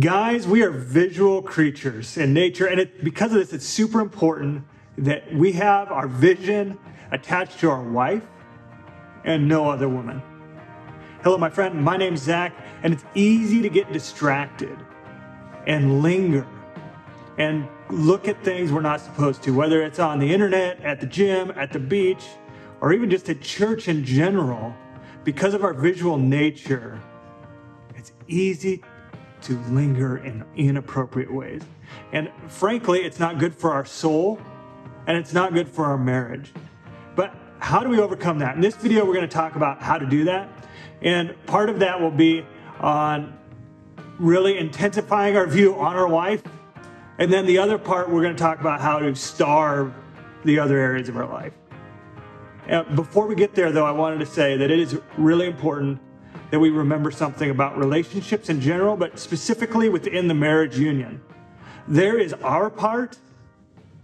Guys, we are visual creatures in nature, and because of this, it's super important that we have our vision attached to our wife and no other woman. Hello, my friend. My name's Zach, and it's easy to get distracted and linger and look at things we're not supposed to, whether it's on the internet, at the gym, at the beach, or even just at church in general. Because of our visual nature, it's easy to linger in inappropriate ways. And frankly, it's not good for our soul, and it's not good for our marriage. But how do we overcome that? In this video, we're going to talk about how to do that. And part of that will be on really intensifying our view on our wife. And then the other part, we're going to talk about how to starve the other areas of our life. Before we get there, though, I wanted to say that it is really important that we remember something about relationships in general, but specifically within the marriage union. There is our part,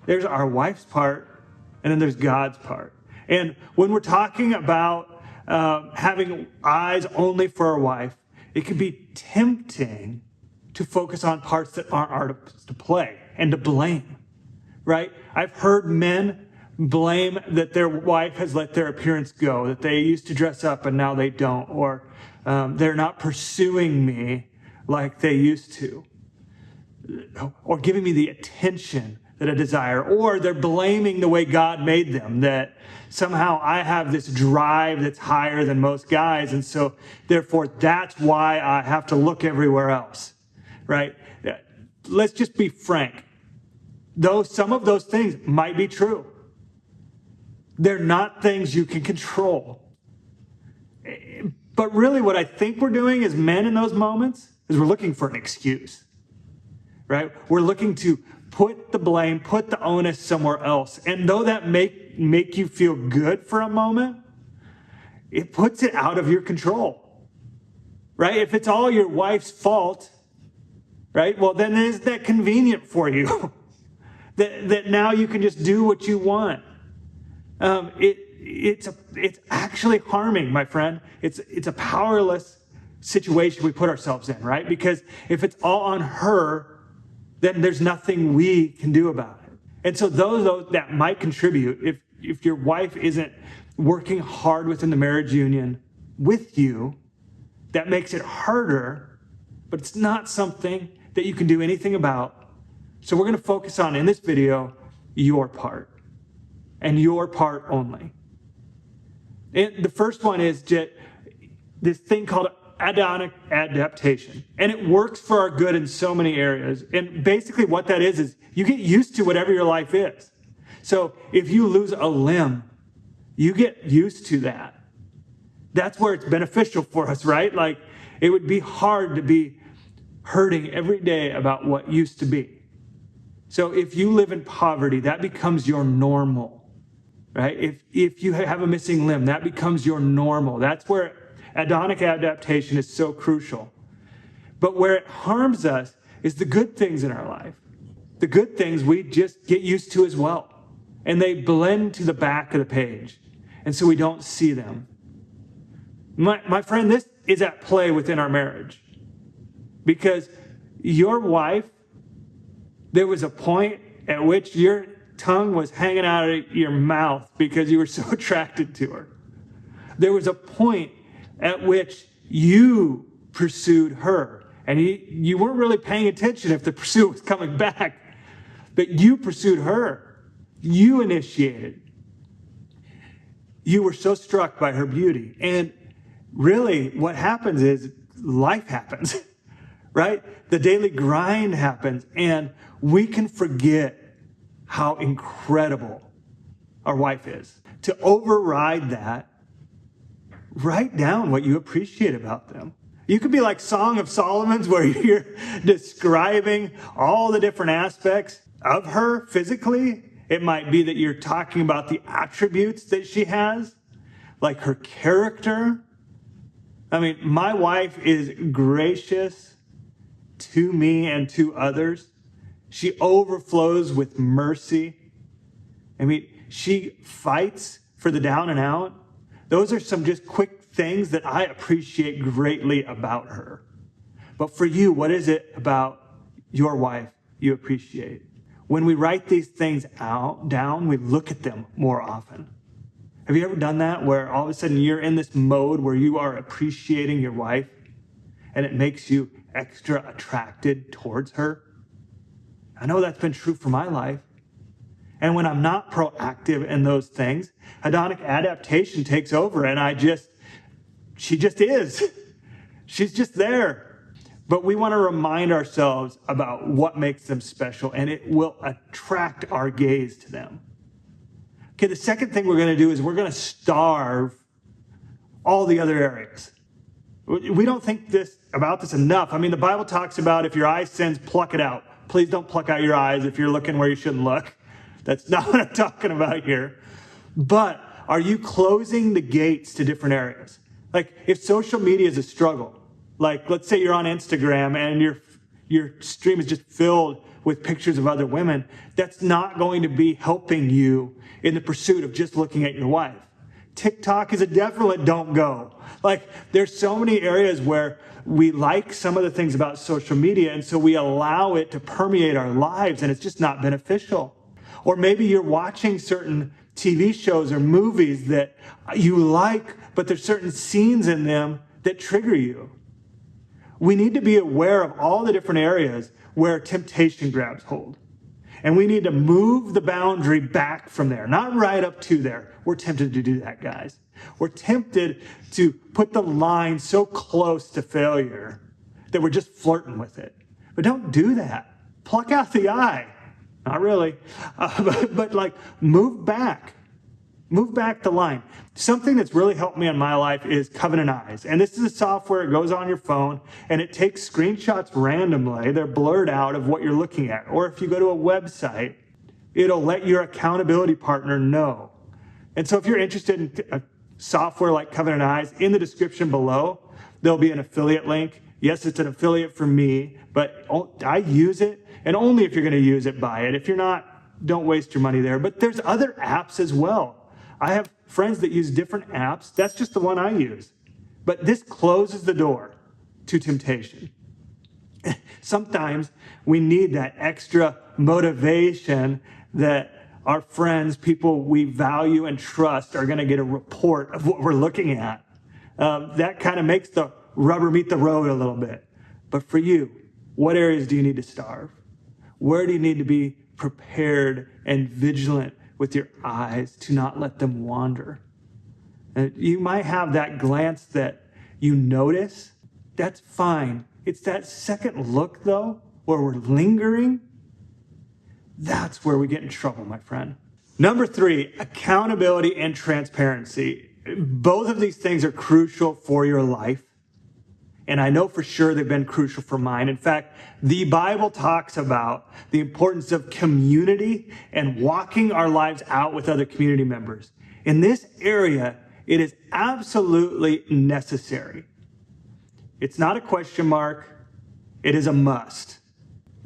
there's our wife's part, and then there's God's part. And when we're talking about having eyes only for our wife, it can be tempting to focus on parts that aren't ours to play and to blame, right? I've heard men blame that their wife has let their appearance go, that they used to dress up and now they don't, or they're not pursuing me like they used to, or giving me the attention that I desire, or they're blaming the way God made them, that somehow I have this drive that's higher than most guys, and so therefore that's why I have to look everywhere else, right? Let's just be frank. Though some of those things might be true, they're not things you can control. But really what I think we're doing as men in those moments is we're looking for an excuse, right? We're looking to put the blame, put the onus somewhere else. And though that make you feel good for a moment, it puts it out of your control, right? If it's all your wife's fault, right? Well, then isn't that convenient for you? that now you can just do what you want. It's actually harming, my friend. It's a powerless situation we put ourselves in, right? Because if it's all on her, then there's nothing we can do about it. And so those that might contribute, if your wife isn't working hard within the marriage union with you, that makes it harder, but it's not something that you can do anything about. So we're going to focus on, in this video, your part. And your part only. And the first one is this thing called hedonic adaptation. And it works for our good in so many areas. And basically what that is you get used to whatever your life is. So if you lose a limb, you get used to that. That's where it's beneficial for us, right? Like, it would be hard to be hurting every day about what used to be. So if you live in poverty, that becomes your normal. Right? If you have a missing limb, that becomes your normal. That's where hedonic adaptation is so crucial. But where it harms us is the good things in our life. The good things we just get used to as well. And they blend to the back of the page. And so we don't see them. My friend, this is at play within our marriage. Because your wife, there was a point at which your tongue was hanging out of your mouth because you were so attracted to her. There was a point at which you pursued her, and you weren't really paying attention if the pursuit was coming back, but you pursued her. You initiated. You were so struck by her beauty. And really what happens is life happens, right? The daily grind happens, and we can forget how incredible our wife is. To override that, write down what you appreciate about them. You could be like Song of Solomon's, where you're describing all the different aspects of her physically. It might be that you're talking about the attributes that she has, like her character. I mean, my wife is gracious to me and to others. She overflows with mercy. I mean, she fights for the down and out. Those are some just quick things that I appreciate greatly about her. But for you, what is it about your wife you appreciate? When we write these things down, we look at them more often. Have you ever done that where all of a sudden you're in this mode where you are appreciating your wife and it makes you extra attracted towards her? I know that's been true for my life. And when I'm not proactive in those things, hedonic adaptation takes over and she just is. She's just there. But we want to remind ourselves about what makes them special, and it will attract our gaze to them. Okay, the second thing we're going to do is we're going to starve all the other areas. We don't think about this enough. I mean, the Bible talks about if your eye sins, pluck it out. Please don't pluck out your eyes if you're looking where you shouldn't look. That's not what I'm talking about here. But are you closing the gates to different areas? Like if social media is a struggle, like let's say you're on Instagram and your stream is just filled with pictures of other women, that's not going to be helping you in the pursuit of just looking at your wife. TikTok is a definite don't go. Like there's so many areas where we like some of the things about social media, and so we allow it to permeate our lives, and it's just not beneficial. Or maybe you're watching certain TV shows or movies that you like, but there's certain scenes in them that trigger you. We need to be aware of all the different areas where temptation grabs hold. And we need to move the boundary back from there, not right up to there. We're tempted to do that, guys. We're tempted to put the line so close to failure that we're just flirting with it. But don't do that. Pluck out the eye. Not really. But like move back. Move back the line. Something that's really helped me in my life is Covenant Eyes. And this is a software, it goes on your phone, and it takes screenshots randomly. They're blurred out of what you're looking at. Or if you go to a website, it'll let your accountability partner know. And so if you're interested in a software like Covenant Eyes, in the description below, there'll be an affiliate link. Yes, it's an affiliate for me, but I use it, and only if you're going to use it, buy it. If you're not, don't waste your money there. But there's other apps as well. I have friends that use different apps. That's just the one I use. But this closes the door to temptation. Sometimes we need that extra motivation that our friends, people we value and trust, are going to get a report of what we're looking at. That kind of makes the rubber meet the road a little bit. But for you, what areas do you need to starve? Where do you need to be prepared and vigilant with your eyes to not let them wander? And you might have that glance that you notice. That's fine. It's that second look, though, where we're lingering. That's where we get in trouble, my friend. Number 3, accountability and transparency. Both of these things are crucial for your life. And I know for sure they've been crucial for mine. In fact, the Bible talks about the importance of community and walking our lives out with other community members. In this area, it is absolutely necessary. It's not a question mark. It is a must.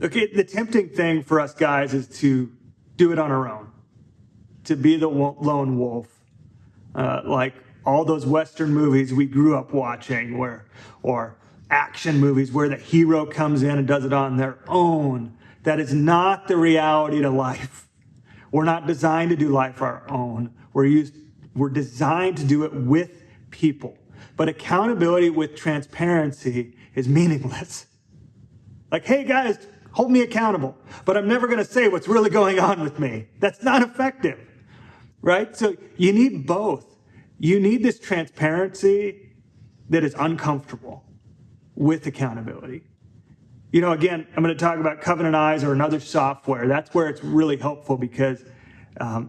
Okay, the tempting thing for us guys is to do it on our own, to be the lone wolf, like all those Western movies we grew up watching, or action movies where the hero comes in and does it on their own. That is not the reality to life. We're not designed to do life our own. We're designed to do it with people. But accountability with transparency is meaningless. Like, hey guys, hold me accountable, but I'm never going to say what's really going on with me. That's not effective, right? So you need both. You need this transparency that is uncomfortable with accountability. You know, again, I'm going to talk about Covenant Eyes or another software. That's where it's really helpful because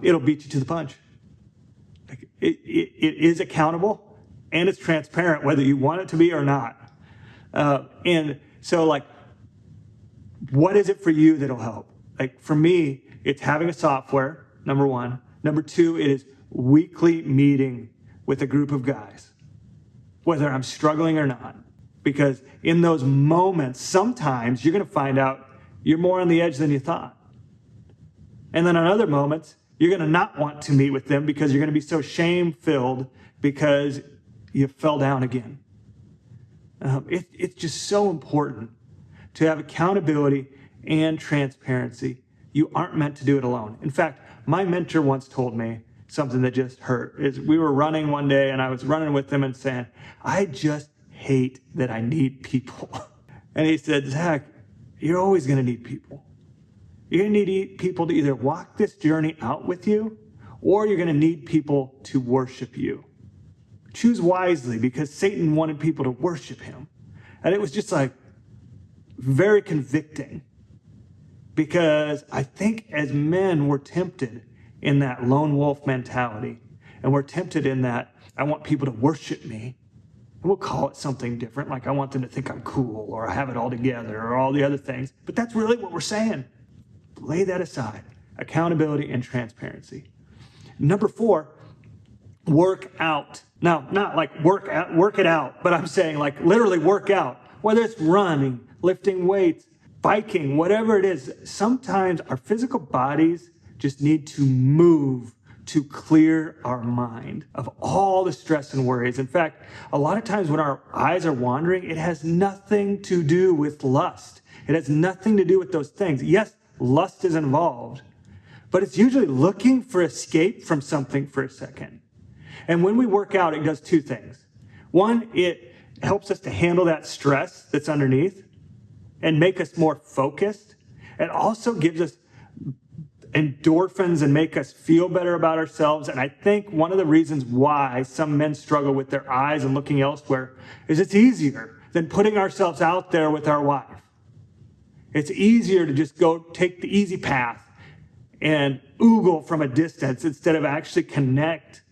it'll beat you to the punch. Like it is accountable and it's transparent whether you want it to be or not. And so, like, what is it for you that'll help? Like, for me, it's having a software, number 1. Number 2, it is weekly meeting with a group of guys, whether I'm struggling or not. Because in those moments, sometimes you're going to find out you're more on the edge than you thought. And then on other moments, you're going to not want to meet with them because you're going to be so shame-filled because you fell down again. It's just so important to have accountability and transparency. You aren't meant to do it alone. In fact, my mentor once told me something that just hurt. Is we were running one day and I was running with him and saying, I just hate that I need people. And he said, Zach, you're always going to need people. You're going to need people to either walk this journey out with you, or you're going to need people to worship you. Choose wisely, because Satan wanted people to worship him. And it was just like very convicting, because I think as men we're tempted in that lone wolf mentality, and we're tempted in that I want people to worship me. And we'll call it something different, like I want them to think I'm cool, or I have it all together, or all the other things. But that's really what we're saying. Lay that aside. Accountability and transparency. Number 4, work out. Now, not like work it out, but I'm saying like literally work out. Whether it's running, lifting weights, biking, whatever it is, sometimes our physical bodies just need to move to clear our mind of all the stress and worries. In fact, a lot of times when our eyes are wandering, it has nothing to do with lust. It has nothing to do with those things. Yes, lust is involved, but it's usually looking for escape from something for a second. And when we work out, it does 2 things. One, it helps us to handle that stress that's underneath and make us more focused. It also gives us endorphins and make us feel better about ourselves. And I think one of the reasons why some men struggle with their eyes and looking elsewhere is it's easier than putting ourselves out there with our wife. It's easier to just go take the easy path and oogle from a distance instead of actually connect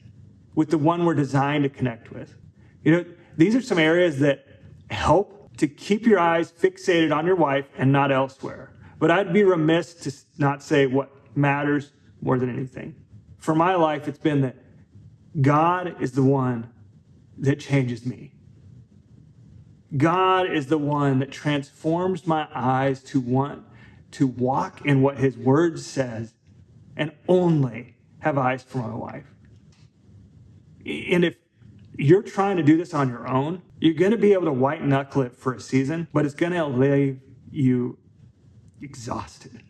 with the one we're designed to connect with. You know, these are some areas that help to keep your eyes fixated on your wife and not elsewhere. But I'd be remiss to not say what matters more than anything. For my life, it's been that God is the one that changes me. God is the one that transforms my eyes to want to walk in what his word says and only have eyes for my wife. And if you're trying to do this on your own, you're going to be able to white knuckle it for a season, but it's going to leave you exhausted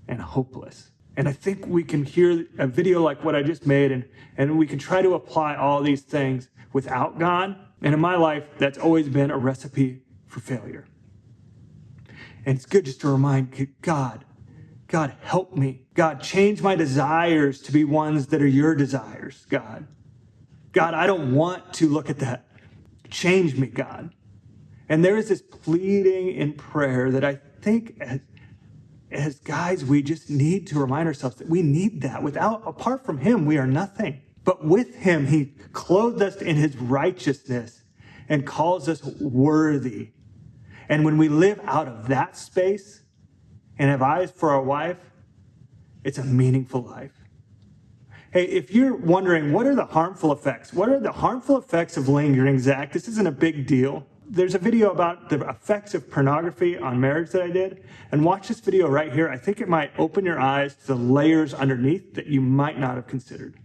and hopeless. And I think we can hear a video like what I just made, and we can try to apply all these things without God. And in my life, that's always been a recipe for failure. And it's good just to remind God, help me. God, change my desires to be ones that are your desires, God. God, I don't want to look at that. Change me, God. And there is this pleading in prayer that I think as guys, we just need to remind ourselves that we need that. Apart from him, we are nothing. But with him, he clothed us in his righteousness and calls us worthy. And when we live out of that space and have eyes for our wife, it's a meaningful life. Hey, if you're wondering, what are the harmful effects? What are the harmful effects of lingering, Zach? This isn't a big deal. There's a video about the effects of pornography on marriage that I did. And watch this video right here. I think it might open your eyes to the layers underneath that you might not have considered.